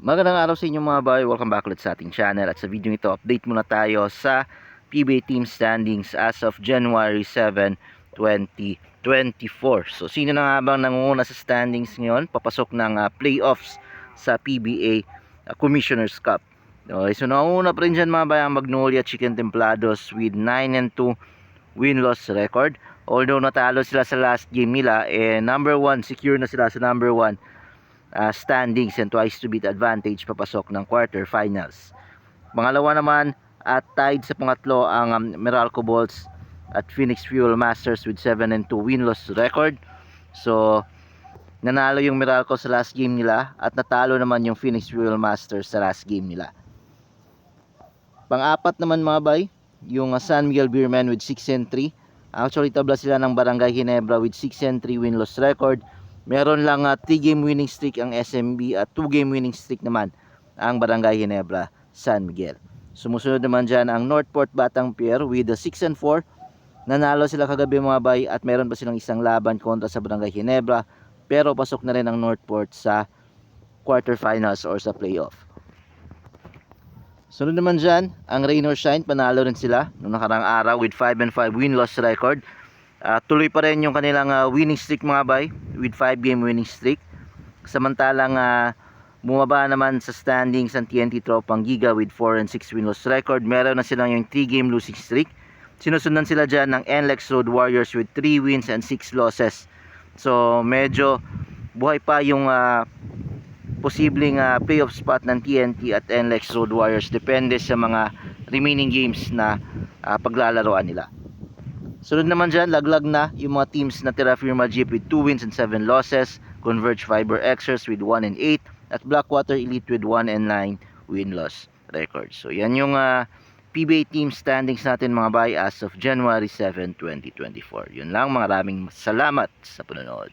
Magandang araw sa inyo mga boy, welcome back ulit sa ating channel. At sa video ito, update muna tayo sa PBA team standings as of January 7, 2024. So sino na nga bang nangunguna sa standings ngayon? Papasok ng playoffs sa PBA Commissioner's Cup. Okay, so nangunguna pa rin dyan mga boy ang Magnolia Chicken Templados with 9-2 win-loss record. Although natalo sila sa last game nila, number 1, secure na sila sa number 1 standings and twice to beat advantage papasok ng quarterfinals. Pangalawa naman at tied sa pangatlo ang Meralco Bolts at Phoenix Fuel Masters with 7-2 win-loss record. So nanalo yung Meralco sa last game nila at natalo naman yung Phoenix Fuel Masters sa last game nila. Pang-apat naman mga bay, yung San Miguel Beermen with 6-3. Actually tabla sila ng Barangay Ginebra with 6-3 win-loss record. Meron lang 3-game winning streak ang SMB at 2-game winning streak naman ang Barangay Ginebra San Miguel. Sumusunod naman dyan ang Northport Batang Pier with 6-4. Nanalo sila kagabi mga bay at meron pa silang isang laban kontra sa Barangay Ginebra, pero pasok na rin ang Northport sa quarterfinals or sa playoff. Sunod naman dyan ang Rain or Shine, panalo rin sila noong nakarang araw with 5-5 win-loss record. Tuloy pa rin yung kanilang winning streak mga bay with 5-game winning streak. Samantalang bumaba naman sa standings ang TNT Tropang Giga with 4-6 win-loss record. Meron na silang yung 3-game losing streak. Sinusundan sila dyan ng NLEX Road Warriors with 3 wins and 6 losses. So medyo buhay pa yung posibleng playoff spot ng TNT at NLEX Road Warriors, depende sa mga remaining games na paglalaroan nila. Sunod naman dyan, laglag na yung mga teams na Terra Firma Jeep with 2 wins and 7 losses, Converge Fiber Xers with 1-8, at Blackwater Elite with 1-9 win-loss records. So yan yung PBA team standings natin mga bay as of January 7, 2024. Yun lang, maraming salamat sa panonood.